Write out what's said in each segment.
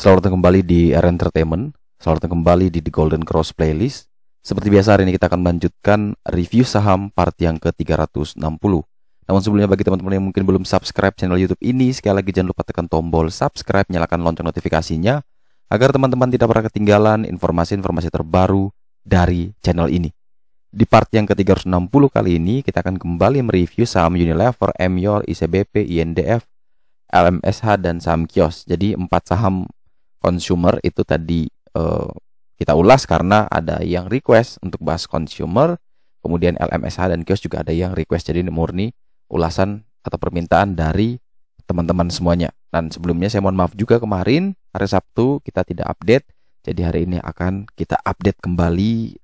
Selamat datang kembali di R Entertainment. Selamat datang kembali di The Golden Cross Playlist. Seperti biasa, hari ini kita akan melanjutkan review saham part yang ke-360. Namun sebelumnya, bagi teman-teman yang mungkin belum subscribe channel YouTube ini, sekali lagi jangan lupa tekan tombol subscribe, nyalakan lonceng notifikasinya agar teman-teman tidak pernah ketinggalan informasi-informasi terbaru dari channel ini. Di part yang ke-360 kali ini, kita akan kembali mereview saham Unilever, Emyor, ICBP, INDF, LMSH, dan saham Kios. Jadi 4 saham consumer itu tadi kita ulas karena ada yang request untuk bahas consumer. Kemudian LMSH dan Kios juga ada yang request. Jadi ini murni ulasan atau permintaan dari teman-teman semuanya. Dan sebelumnya saya mohon maaf juga, kemarin hari Sabtu kita tidak update. Jadi hari ini akan kita update kembali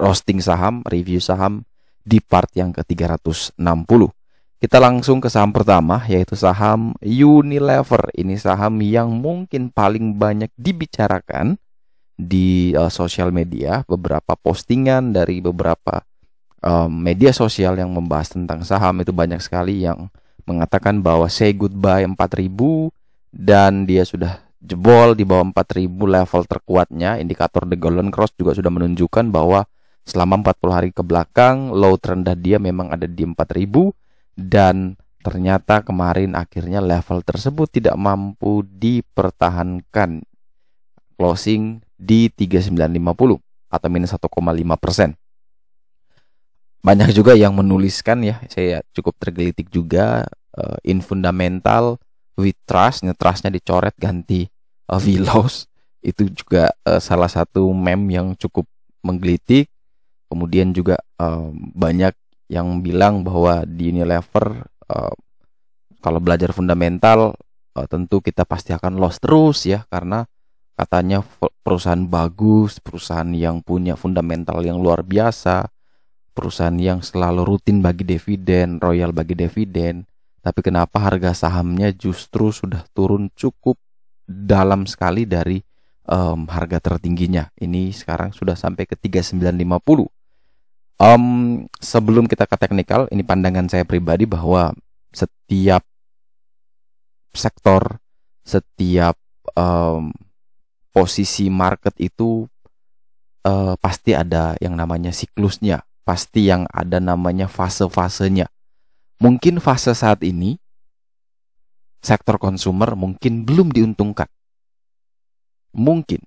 roasting saham, review saham di part yang ke-360. Kita langsung ke saham pertama, yaitu saham Unilever. Ini saham yang mungkin paling banyak dibicarakan di sosial media. Beberapa postingan dari beberapa media sosial yang membahas tentang saham itu banyak sekali yang mengatakan bahwa say goodbye 4.000 dan dia sudah jebol di bawah 4.000 level terkuatnya. Indikator The Golden Cross juga sudah menunjukkan bahwa selama 40 hari ke belakang low terendah dia memang ada di 4.000. Dan ternyata kemarin akhirnya level tersebut tidak mampu dipertahankan, closing di 3950 atau minus 1,5%. Banyak juga yang menuliskan, ya saya cukup tergelitik juga, in fundamental with trust, trustnya dicoret ganti V-loss. Itu juga salah satu meme yang cukup menggelitik. Kemudian juga banyak yang bilang bahwa di Unilever kalau belajar fundamental tentu kita pasti akan loss terus ya, karena katanya perusahaan bagus, perusahaan yang punya fundamental yang luar biasa, perusahaan yang selalu rutin bagi dividen, royal bagi dividen. Tapi kenapa harga sahamnya justru sudah turun cukup dalam sekali dari harga tertingginya. Ini sekarang sudah sampai ke 3950. Sebelum kita ke teknikal, ini pandangan saya pribadi bahwa setiap sektor, setiap posisi market itu pasti ada yang namanya siklusnya, pasti yang ada namanya fase-fasenya. Mungkin fase saat ini sektor consumer mungkin belum diuntungkan. Mungkin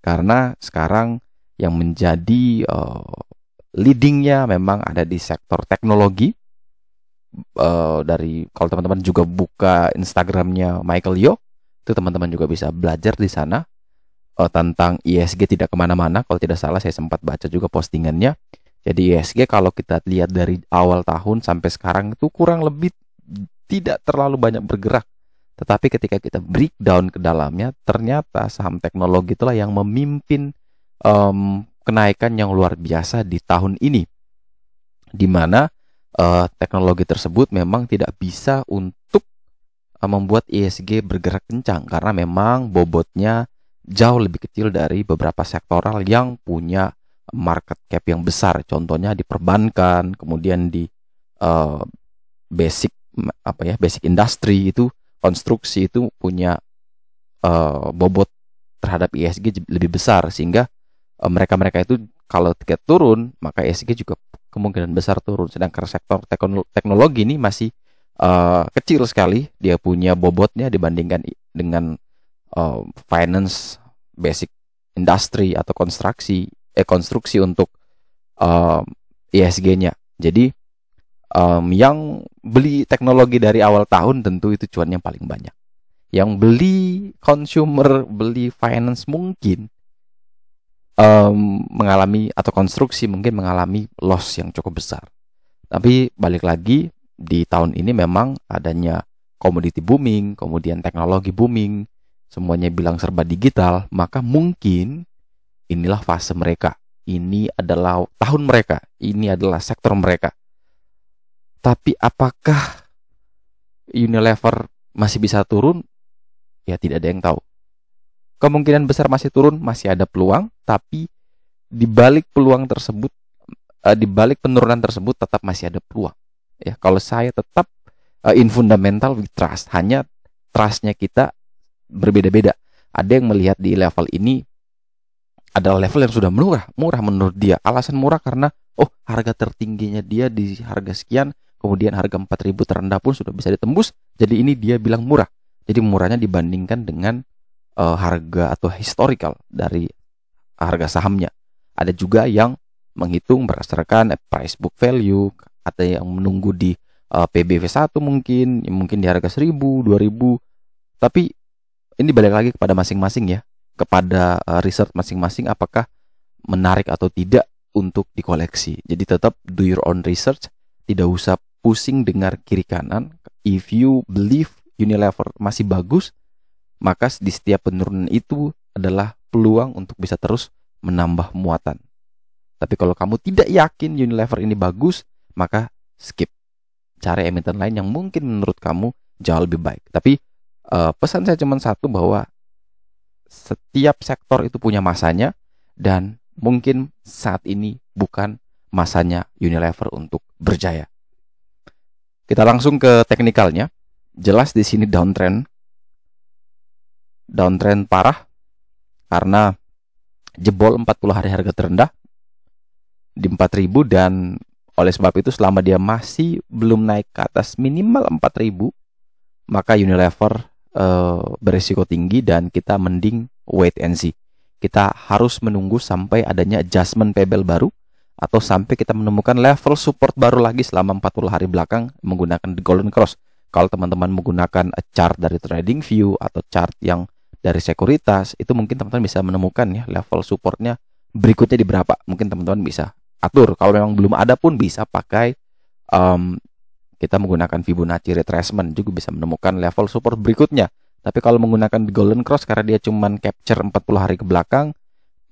karena sekarang yang menjadi leadingnya memang ada di sektor teknologi. Dari kalau teman-teman juga buka Instagramnya Michael Yo, itu teman-teman juga bisa belajar di sana tentang ISG tidak kemana-mana. Kalau tidak salah saya sempat baca juga postingannya. Jadi ISG kalau kita lihat dari awal tahun sampai sekarang itu kurang lebih tidak terlalu banyak bergerak. Tetapi ketika kita breakdown ke dalamnya, ternyata saham teknologi itulah yang memimpin kenaikan yang luar biasa di tahun ini, di mana teknologi tersebut memang tidak bisa untuk membuat ISG bergerak kencang karena memang bobotnya jauh lebih kecil dari beberapa sektoral yang punya market cap yang besar. Contohnya di perbankan, kemudian di basic industry, itu konstruksi itu punya bobot terhadap ISG lebih besar, sehingga mereka itu kalau tiket turun maka ISG juga kemungkinan besar turun. Sedangkan sektor teknologi ini masih kecil sekali, dia punya bobotnya dibandingkan dengan finance, basic industry atau konstruksi untuk ISG-nya. Jadi yang beli teknologi dari awal tahun tentu itu cuan yang paling banyak. Yang beli consumer, beli finance mungkin mengalami, atau konstruksi mungkin mengalami loss yang cukup besar. Tapi balik lagi, di tahun ini memang adanya komoditi booming, kemudian teknologi booming, semuanya bilang serba digital, maka mungkin inilah fase mereka. Ini adalah tahun mereka, ini adalah sektor mereka. Tapi apakah Unilever masih bisa turun? Ya tidak ada yang tahu. Kemungkinan besar masih turun, masih ada peluang, tapi di balik peluang tersebut, di balik penurunan tersebut tetap masih ada peluang. Ya, kalau saya tetap in fundamental with trust, hanya trustnya kita berbeda-beda. Ada yang melihat di level ini adalah level yang sudah murah menurut dia. Alasan murah karena harga tertingginya dia di harga sekian, kemudian harga 4.000 terendah pun sudah bisa ditembus. Jadi ini dia bilang murah. Jadi murahnya dibandingkan dengan harga atau historical dari harga sahamnya. Ada juga yang menghitung berdasarkan price book value, ada yang menunggu di PBV1 mungkin di harga 1.000, 2.000. Tapi ini balik lagi kepada masing-masing ya, kepada research masing-masing apakah menarik atau tidak untuk dikoleksi. Jadi tetap do your own research, tidak usah pusing dengar kiri kanan. If you believe Unilever masih bagus, maka di setiap penurunan itu adalah peluang untuk bisa terus menambah muatan. Tapi kalau kamu tidak yakin Unilever ini bagus, maka skip. Cari emiten lain yang mungkin menurut kamu jauh lebih baik. Tapi pesan saya cuma satu, bahwa setiap sektor itu punya masanya, dan mungkin saat ini bukan masanya Unilever untuk berjaya. Kita langsung ke teknikalnya. Jelas di sini downtrend parah karena jebol 40 hari harga terendah di 4.000, dan oleh sebab itu selama dia masih belum naik ke atas minimal 4.000, maka Unilever beresiko tinggi dan kita mending wait and see. Kita harus menunggu sampai adanya adjustment pebble baru, atau sampai kita menemukan level support baru lagi selama 40 hari belakang menggunakan the golden cross. Kalau teman-teman menggunakan chart dari TradingView atau chart yang dari sekuritas, itu mungkin teman-teman bisa menemukan ya level supportnya berikutnya di berapa. Mungkin teman-teman bisa atur. Kalau memang belum ada pun bisa pakai kita menggunakan Fibonacci retracement juga bisa menemukan level support berikutnya. Tapi kalau menggunakan golden cross karena dia cuman capture 40 hari ke belakang,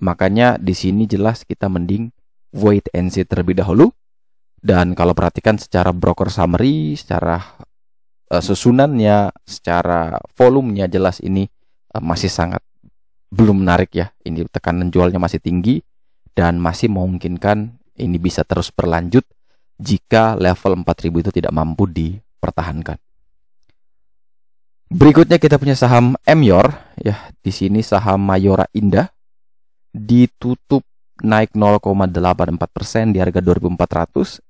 makanya di sini jelas kita mending wait and see terlebih dahulu. Dan kalau perhatikan secara broker summary, secara susunannya, secara volumenya, jelas ini masih sangat belum menarik ya. Ini tekanan jualnya masih tinggi dan masih memungkinkan ini bisa terus berlanjut jika level 4.000 itu tidak mampu dipertahankan. Berikutnya kita punya saham Emyor ya. Di sini saham Mayora Indah ditutup naik 0,84% di harga 2.400.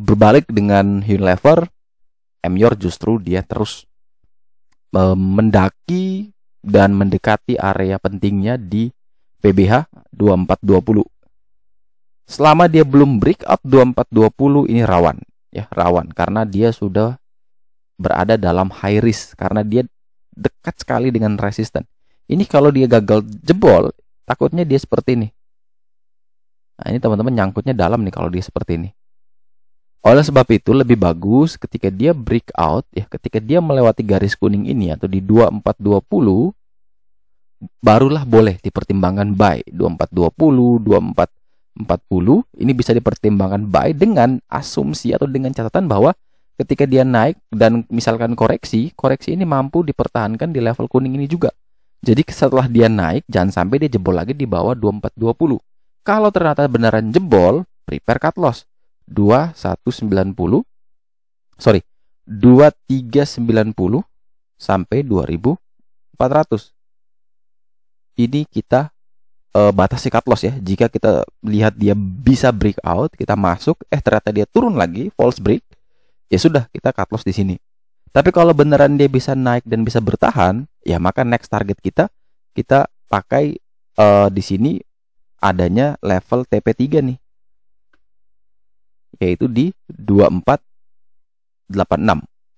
Berbalik dengan Unilever, Emyor justru dia terus mendaki dan mendekati area pentingnya di PBH 2420. Selama dia belum breakout 2420 ini rawan karena dia sudah berada dalam high risk karena dia dekat sekali dengan resisten. Ini kalau dia gagal jebol, takutnya dia seperti ini. Nah, ini teman-teman nyangkutnya dalam nih kalau dia seperti ini. Oleh sebab itu lebih bagus ketika dia breakout ya, ketika dia melewati garis kuning ini atau di 2420, barulah boleh dipertimbangkan buy. 2420, 2440 ini bisa dipertimbangkan buy dengan asumsi atau dengan catatan bahwa ketika dia naik dan misalkan koreksi ini mampu dipertahankan di level kuning ini juga. Jadi setelah dia naik jangan sampai dia jebol lagi di bawah 2420. Kalau ternyata beneran jebol, prepare cut loss 2390 sampai 2400. Ini kita batasi cut loss ya. Jika kita lihat dia bisa breakout, kita masuk, ternyata dia turun lagi, false break, ya sudah kita cut loss di sini. Tapi kalau beneran dia bisa naik dan bisa bertahan, ya maka next target kita pakai di sini adanya level TP3 nih, yaitu di 2486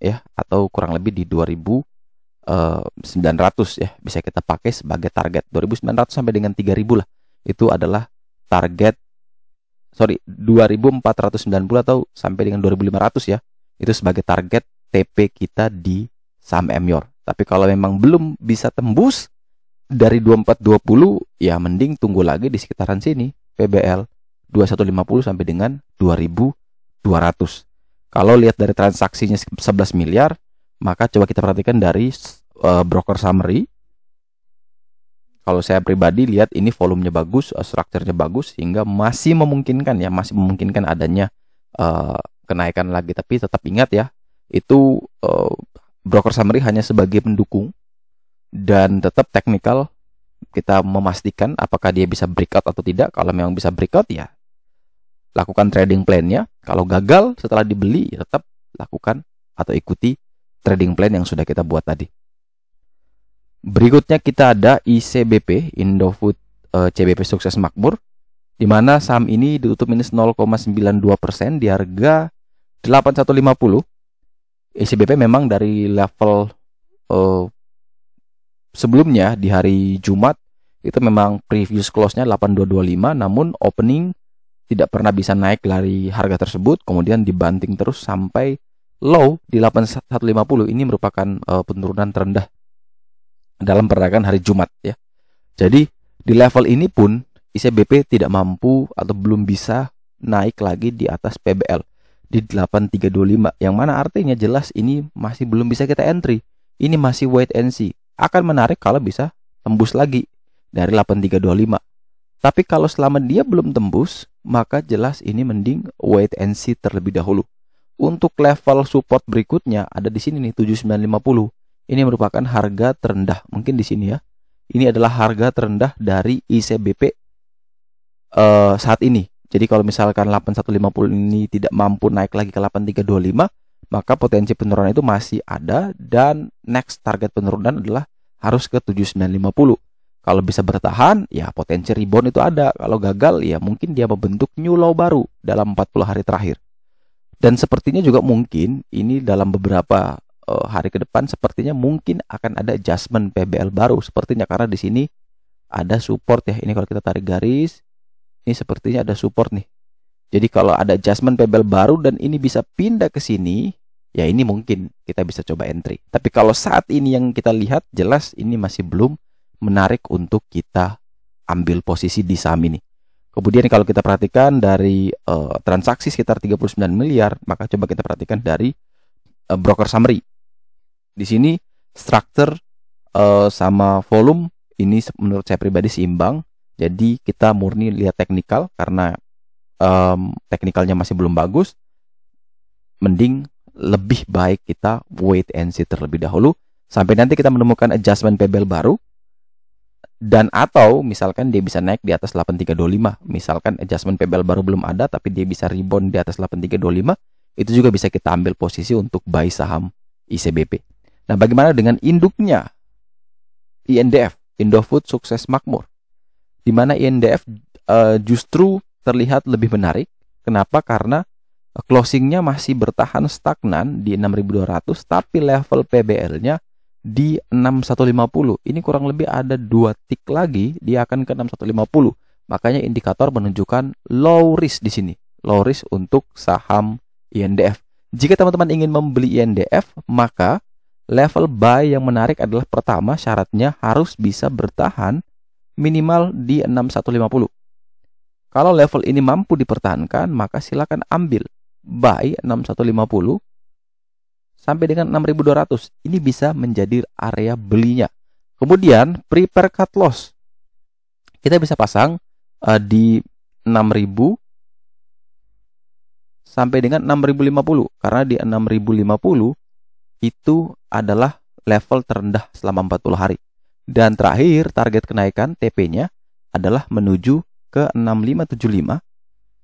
ya, atau kurang lebih di 2900 ya, bisa kita pakai sebagai target 2900 sampai dengan 3000 lah. Itu adalah target 2490 atau sampai dengan 2500 ya. Itu sebagai target TP kita di saham Emyor. Tapi kalau memang belum bisa tembus dari 2420 ya mending tunggu lagi di sekitaran sini, PBL 2150 sampai dengan 2200. Kalau lihat dari transaksinya 11 miliar, maka coba kita perhatikan dari broker summary. Kalau saya pribadi lihat ini volumenya bagus, strukturnya bagus, sehingga masih memungkinkan adanya kenaikan lagi. Tapi tetap ingat ya, itu broker summary hanya sebagai pendukung. dan tetap teknikal kita memastikan apakah dia bisa breakout atau tidak. Kalau memang bisa breakout ya lakukan trading plan-nya. Kalau gagal setelah dibeli ya tetap lakukan atau ikuti trading plan yang sudah kita buat tadi. Berikutnya kita ada ICBP, Indofood CBP Sukses Makmur, di mana saham ini ditutup minus 0,92% di harga 8150. ICBP memang dari level sebelumnya di hari Jumat itu memang previous close-nya 8225, namun opening tidak pernah bisa naik dari harga tersebut, kemudian dibanting terus sampai low di 8150. Ini merupakan penurunan terendah dalam perdagangan hari Jumat ya. Jadi di level ini pun ICBP tidak mampu atau belum bisa naik lagi di atas PBL di 8325, yang mana artinya jelas ini masih belum bisa kita entry. Ini masih wait and see. Akan menarik kalau bisa tembus lagi dari 8325. Tapi kalau selama dia belum tembus, maka jelas ini mending wait and see terlebih dahulu. Untuk level support berikutnya ada di sini nih 7950. Ini merupakan harga terendah, mungkin di sini ya. Ini adalah harga terendah dari ICBP saat ini. Jadi kalau misalkan 8150 ini tidak mampu naik lagi ke 8325, maka potensi penurunan itu masih ada, dan next target penurunan adalah harus ke 7950. Kalau bisa bertahan, ya potensi rebound itu ada. Kalau gagal, ya mungkin dia membentuk new low baru dalam 40 hari terakhir. Dan sepertinya juga mungkin ini dalam beberapa hari ke depan sepertinya mungkin akan ada adjustment PBL baru sepertinya, karena di sini ada support ya. Ini kalau kita tarik garis, ini sepertinya ada support nih. Jadi kalau ada adjustment PBL baru dan ini bisa pindah ke sini, ya ini mungkin kita bisa coba entry. Tapi kalau saat ini yang kita lihat jelas ini masih belum menarik untuk kita ambil posisi di saham ini. Kemudian kalau kita perhatikan dari transaksi sekitar 39 miliar, maka coba kita perhatikan dari broker summary. Di sini structure sama volume ini menurut saya pribadi seimbang. Jadi kita murni lihat teknikal, karena teknikalnya masih belum bagus. Mending lebih baik kita wait and see terlebih dahulu sampai nanti kita menemukan adjustment PBL baru, dan atau misalkan dia bisa naik di atas 8325. Misalkan adjustment PBL baru belum ada tapi dia bisa rebound di atas 8325, itu juga bisa kita ambil posisi untuk buy saham ICBP. Nah, bagaimana dengan induknya INDF, Indofood Sukses Makmur, di mana INDF justru terlihat lebih menarik. Kenapa? Karena closingnya masih bertahan stagnan di 6.200, tapi level PBL-nya di 6150. Ini kurang lebih ada 2 tick lagi dia akan ke 6150. Makanya indikator menunjukkan low risk di sini. Low risk untuk saham INDF. Jika teman-teman ingin membeli INDF, maka level buy yang menarik adalah pertama syaratnya harus bisa bertahan minimal di 6150. Kalau level ini mampu dipertahankan, maka silakan ambil buy 6150 sampai dengan 6200. Ini bisa menjadi area belinya. Kemudian prepare cut loss. Kita bisa pasang di 6000 sampai dengan 6050, karena di 6050 itu adalah level terendah selama 40 hari. Dan terakhir target kenaikan TP-nya adalah menuju ke 6575,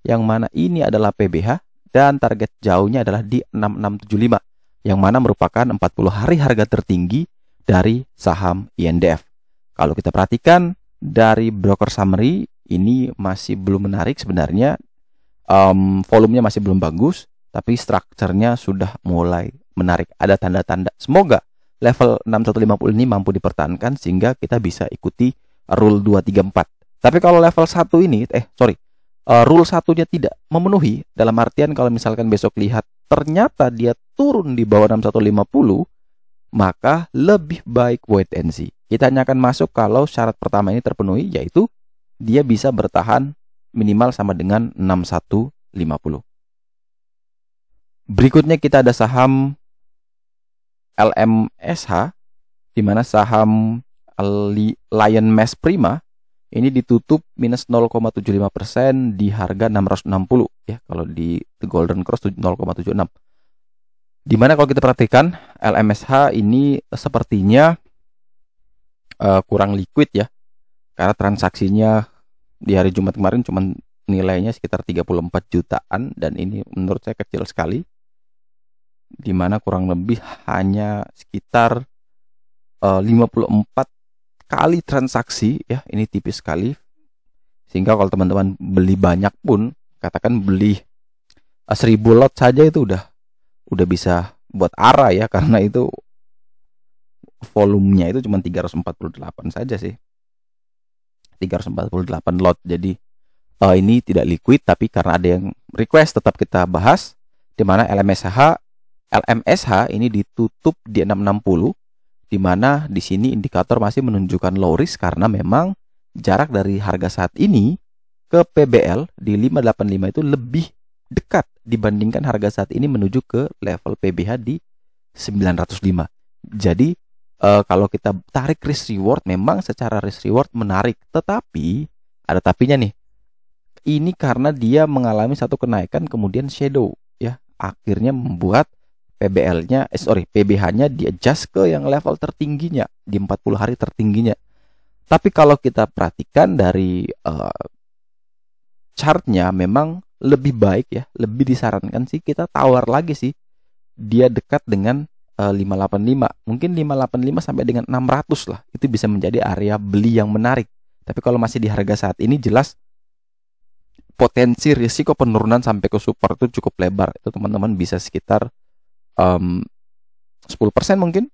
yang mana ini adalah PBH, dan target jauhnya adalah di 6675, yang mana merupakan 40 hari harga tertinggi dari saham INDF. Kalau kita perhatikan dari broker summary, ini masih belum menarik sebenarnya. Volumenya masih belum bagus, tapi strukturnya sudah mulai menarik. Ada tanda-tanda. Semoga level 6150 ini mampu dipertahankan sehingga kita bisa ikuti rule 234. Tapi kalau level 1 ini, rule 1-nya tidak memenuhi, dalam artian kalau misalkan besok lihat ternyata dia turun di bawah 6150, maka lebih baik wait and see. Kita hanya akan masuk kalau syarat pertama ini terpenuhi, yaitu dia bisa bertahan minimal sama dengan 6150. Berikutnya kita ada saham LMSH, di mana saham Lion Mass Prima ini ditutup minus 0,75% di harga 660 ya. Kalau di The Golden Cross 0,76. Dimana kalau kita perhatikan LMSH ini sepertinya kurang liquid ya, karena transaksinya di hari Jumat kemarin cuman nilainya sekitar 34 jutaan, dan ini menurut saya kecil sekali, dimana kurang lebih hanya sekitar 54 kali transaksi ya. Ini tipis sekali, sehingga kalau teman-teman beli banyak pun, katakan beli 1000 lot saja, itu udah bisa buat ARA ya, karena itu volumenya itu cuma 348 saja sih, 348 lot. Jadi ini tidak liquid, tapi karena ada yang request tetap kita bahas, di mana LMSH ini ditutup di 660, di mana di sini indikator masih menunjukkan low risk karena memang jarak dari harga saat ini ke PBL di 585 itu lebih dekat dibandingkan harga saat ini menuju ke level PBH di 905. Jadi kalau kita tarik risk reward, memang secara risk reward menarik, tetapi ada tapinya nih. Ini karena dia mengalami satu kenaikan kemudian shadow ya, akhirnya membuat PBH-nya di-adjust ke yang level tertingginya, di 40 hari tertingginya. Tapi kalau kita perhatikan dari chartnya, memang lebih baik ya, lebih disarankan sih kita tawar lagi sih. Dia dekat dengan 585, mungkin 585 sampai dengan 600 lah, itu bisa menjadi area beli yang menarik. Tapi kalau masih di harga saat ini, jelas potensi risiko penurunan sampai ke support itu cukup lebar. Itu teman-teman bisa sekitar 10% mungkin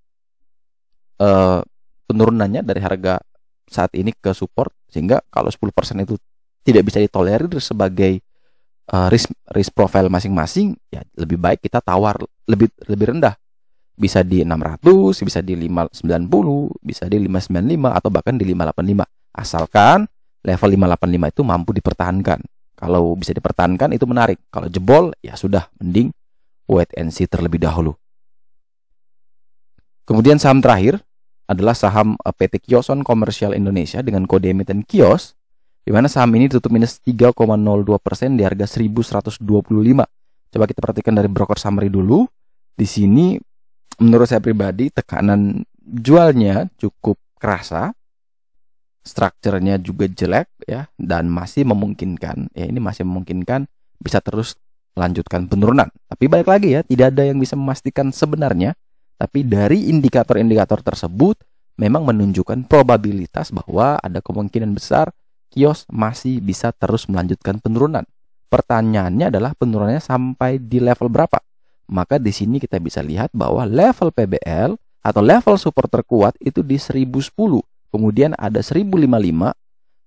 penurunannya dari harga saat ini ke support, sehingga kalau 10% itu tidak bisa ditolerir sebagai risk profile masing-masing, ya lebih baik kita tawar lebih rendah. Bisa di 600, bisa di 590, bisa di 595, atau bahkan di 585. Asalkan level 585 itu mampu dipertahankan. Kalau bisa dipertahankan itu menarik. Kalau jebol ya sudah, mending wait and see terlebih dahulu. Kemudian saham terakhir adalah saham PT Kioson Komersial Indonesia dengan kode emiten KIOS, di mana saham ini tutup minus 3,02% di harga 1125. Coba kita perhatikan dari broker summary dulu. Di sini menurut saya pribadi tekanan jualnya cukup kerasa, strukturnya juga jelek ya, dan masih memungkinkan ya, ini masih memungkinkan bisa terus melanjutkan penurunan. Tapi balik lagi ya, tidak ada yang bisa memastikan sebenarnya, tapi dari indikator-indikator tersebut memang menunjukkan probabilitas bahwa ada kemungkinan besar Kios masih bisa terus melanjutkan penurunan. Pertanyaannya adalah penurunannya sampai di level berapa? Maka di sini kita bisa lihat bahwa level PBL atau level support terkuat itu di 1010. Kemudian ada 1055,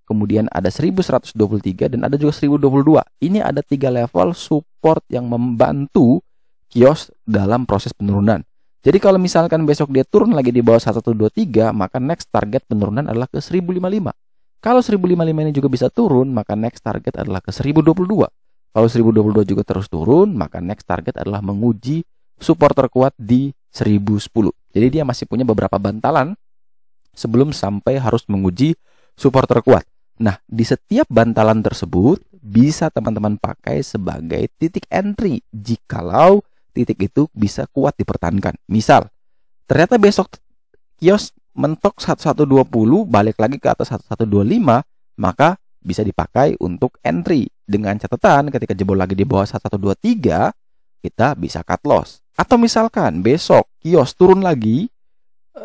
kemudian ada 1123, dan ada juga 1022. Ini ada 3 level support yang membantu Kios dalam proses penurunan. Jadi kalau misalkan besok dia turun lagi di bawah 1123, maka next target penurunan adalah ke 1055. Kalau 1055 ini juga bisa turun, maka next target adalah ke 1022. Kalau 1022 juga terus turun, maka next target adalah menguji support terkuat di 1010. Jadi dia masih punya beberapa bantalan sebelum sampai harus menguji support terkuat. Nah, di setiap bantalan tersebut bisa teman-teman pakai sebagai titik entry jikalau titik itu bisa kuat dipertahankan. Misal, ternyata besok Kios mentok 1120, balik lagi ke atas 1125, maka bisa dipakai untuk entry. Dengan catatan ketika jebol lagi di bawah 1123, kita bisa cut loss. Atau misalkan besok Kios turun lagi,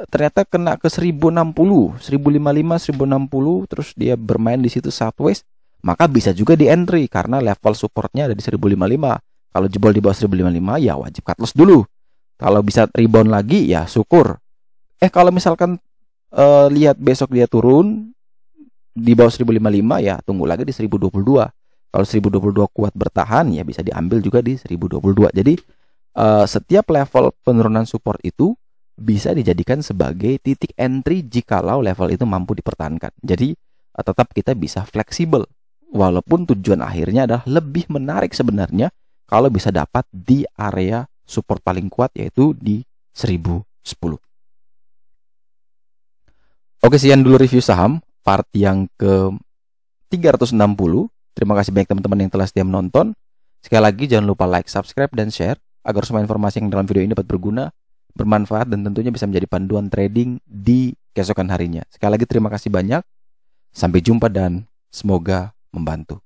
ternyata kena ke 1060, 1055, 1060, terus dia bermain di situ sideways, maka bisa juga di entry karena level supportnya ada di 1055. Kalau jebol di bawah 1055 ya wajib cut loss dulu. Kalau bisa rebound lagi ya syukur. Kalau misalkan lihat besok dia turun di bawah 1055, ya tunggu lagi di 1022. Kalau 1022 kuat bertahan, ya bisa diambil juga di 1022. Jadi setiap level penurunan support itu bisa dijadikan sebagai titik entry jikalau level itu mampu dipertahankan. Jadi tetap kita bisa fleksibel, walaupun tujuan akhirnya adalah lebih menarik sebenarnya kalau bisa dapat di area support paling kuat, yaitu di 1010. Oke, sekian dulu review saham part yang ke 360. Terima kasih banyak teman-teman yang telah setia menonton. Sekali lagi jangan lupa like, subscribe, dan share agar semua informasi yang dalam video ini dapat berguna, bermanfaat, dan tentunya bisa menjadi panduan trading di keesokan harinya. Sekali lagi terima kasih banyak. Sampai jumpa dan semoga membantu.